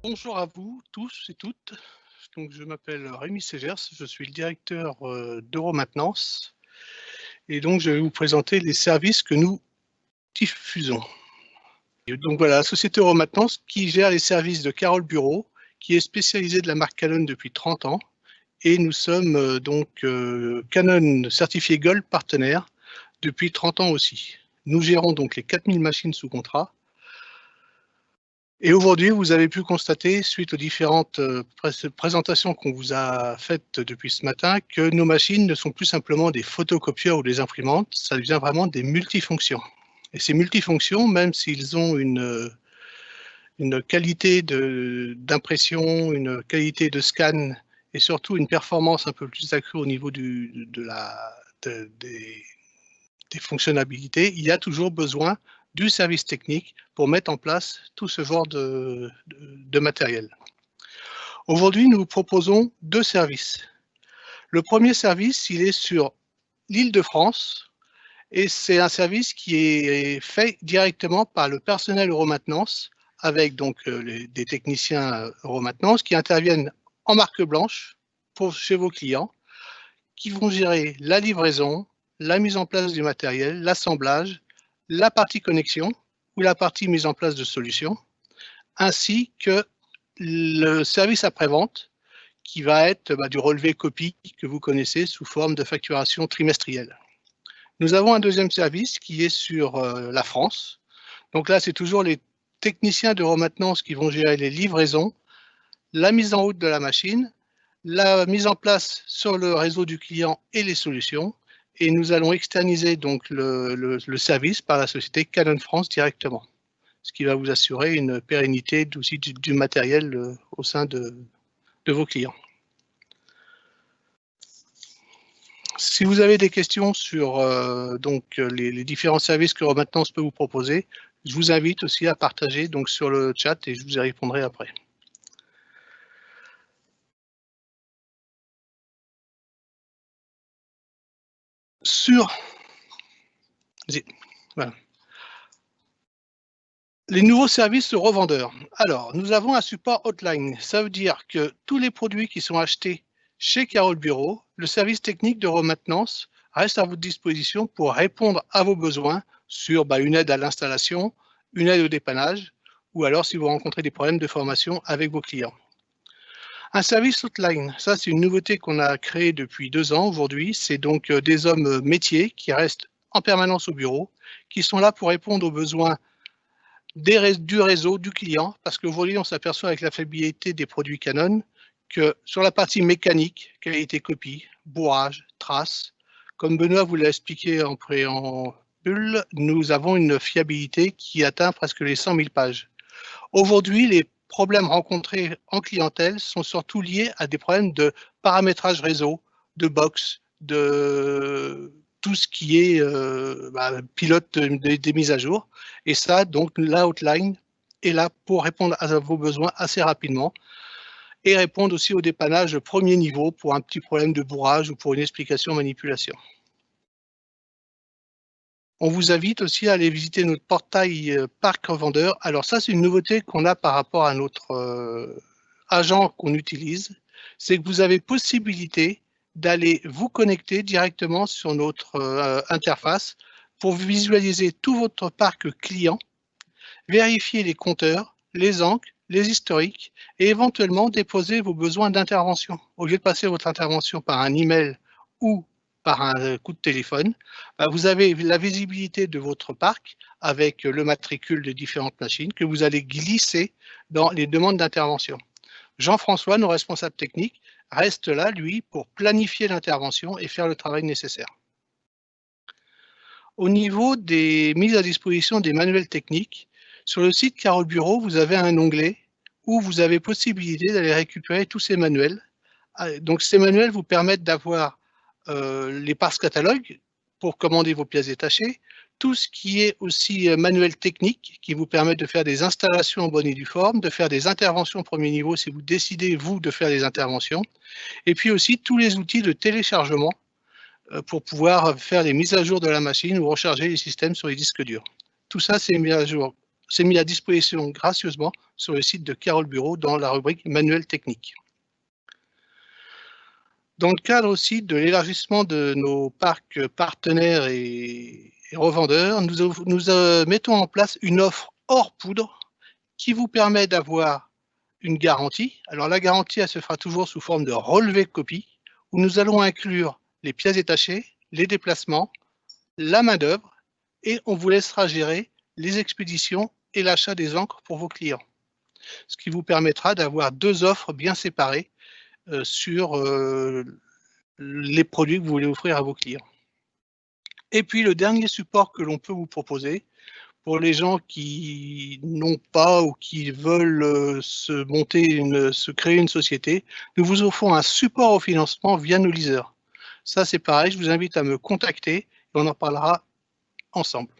Bonjour à vous tous et toutes. Donc, je m'appelle Rémi Ségers, je suis le directeur d'Euromaintenance et donc je vais vous présenter les services que nous diffusons. Et donc voilà, la société Euromaintenance qui gère les services de Carole Bureau, qui est spécialisée de la marque Canon depuis 30 ans et nous sommes Canon certifié Gold partenaire depuis 30 ans aussi. Nous gérons donc les 4000 machines sous contrat. Et aujourd'hui, vous avez pu constater, suite aux différentes présentations qu'on vous a faites depuis ce matin, que nos machines ne sont plus simplement des photocopieurs ou des imprimantes, ça devient vraiment des multifonctions. Et ces multifonctions, même s'ils ont une qualité d'impression, une qualité de scan et surtout une performance un peu plus accrue au niveau des fonctionnalités, il y a toujours besoin du service technique pour mettre en place tout ce genre de matériel. Aujourd'hui, nous vous proposons deux services. Le premier service, il est sur l'Île-de-France et c'est un service qui est fait directement par le personnel Euromaintenance avec donc des techniciens Euromaintenance qui interviennent en marque blanche chez vos clients, qui vont gérer la livraison, la mise en place du matériel, l'assemblage, la partie connexion ou la partie mise en place de solutions, ainsi que le service après-vente qui va être du relevé copie que vous connaissez sous forme de facturation trimestrielle. Nous avons un deuxième service qui est sur la France. Donc là, c'est toujours les techniciens d'Euromaintenance qui vont gérer les livraisons, la mise en route de la machine, la mise en place sur le réseau du client et les solutions. Et nous allons externaliser donc le service par la société Canon France directement, ce qui va vous assurer une pérennité aussi du matériel au sein de vos clients. Si vous avez des questions sur les différents services que Euromaintenance peut vous proposer, je vous invite aussi à partager donc sur le chat et je vous y répondrai après. Voilà. Les nouveaux services revendeurs. Alors, nous avons un support hotline. Ça veut dire que tous les produits qui sont achetés chez Carole Bureau, le service technique d'Euromaintenance reste à votre disposition pour répondre à vos besoins sur une aide à l'installation, une aide au dépannage, ou alors si vous rencontrez des problèmes de formation avec vos clients. Un service hotline, ça c'est une nouveauté qu'on a créée depuis 2 ans aujourd'hui. C'est donc des hommes métiers qui restent en permanence au bureau, qui sont là pour répondre aux besoins du réseau, du client, parce qu'aujourd'hui, on s'aperçoit avec la fiabilité des produits Canon que sur la partie mécanique, qualité copie, bourrage, trace, comme Benoît vous l'a expliqué en préambule, nous avons une fiabilité qui atteint presque les 100 000 pages. Aujourd'hui, les problèmes rencontrés en clientèle sont surtout liés à des problèmes de paramétrage réseau, de box, de tout ce qui est pilote des mises à jour. Et ça, donc, la hotline est là pour répondre à vos besoins assez rapidement et répondre aussi au dépannage premier niveau pour un petit problème de bourrage ou pour une explication manipulation. On vous invite aussi à aller visiter notre portail Parc Revendeur. Alors ça, c'est une nouveauté qu'on a par rapport à notre agent qu'on utilise. C'est que vous avez possibilité d'aller vous connecter directement sur notre interface pour visualiser tout votre parc client, vérifier les compteurs, les encres, les historiques et éventuellement déposer vos besoins d'intervention. Au lieu de passer votre intervention par un email ou par un coup de téléphone, vous avez la visibilité de votre parc avec le matricule de différentes machines que vous allez glisser dans les demandes d'intervention. Jean-François, nos responsables techniques, reste là, lui, pour planifier l'intervention et faire le travail nécessaire. Au niveau des mises à disposition des manuels techniques, sur le site Carole Bureau, vous avez un onglet où vous avez possibilité d'aller récupérer tous ces manuels. Donc, ces manuels vous permettent d'avoir les parts catalogues pour commander vos pièces détachées, tout ce qui est aussi manuel technique qui vous permet de faire des installations en bonne et due forme, de faire des interventions au premier niveau si vous décidez, vous, de faire des interventions, et puis aussi tous les outils de téléchargement pour pouvoir faire les mises à jour de la machine ou recharger les systèmes sur les disques durs. Tout ça, c'est mis à jour mis à disposition gracieusement sur le site de Carole Bureau dans la rubrique manuel technique. Dans le cadre aussi de l'élargissement de nos parcs partenaires et revendeurs, nous mettons en place une offre hors poudre qui vous permet d'avoir une garantie. Alors la garantie, elle se fera toujours sous forme de relevé de copie, où nous allons inclure les pièces détachées, les déplacements, la main-d'œuvre, et on vous laissera gérer les expéditions et l'achat des encres pour vos clients. Ce qui vous permettra d'avoir deux offres bien séparées sur les produits que vous voulez offrir à vos clients. Et puis le dernier support que l'on peut vous proposer, pour les gens qui n'ont pas ou qui veulent se créer une société, nous vous offrons un support au financement via nos leasers. Ça, c'est pareil, je vous invite à me contacter et on en parlera ensemble.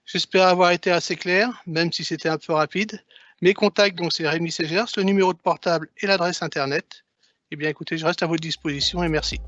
J'espère avoir été assez clair, même si c'était un peu rapide. Mes contacts, donc c'est Rémi Ségers, le numéro de portable et l'adresse internet. Eh bien, écoutez, je reste à votre disposition et merci.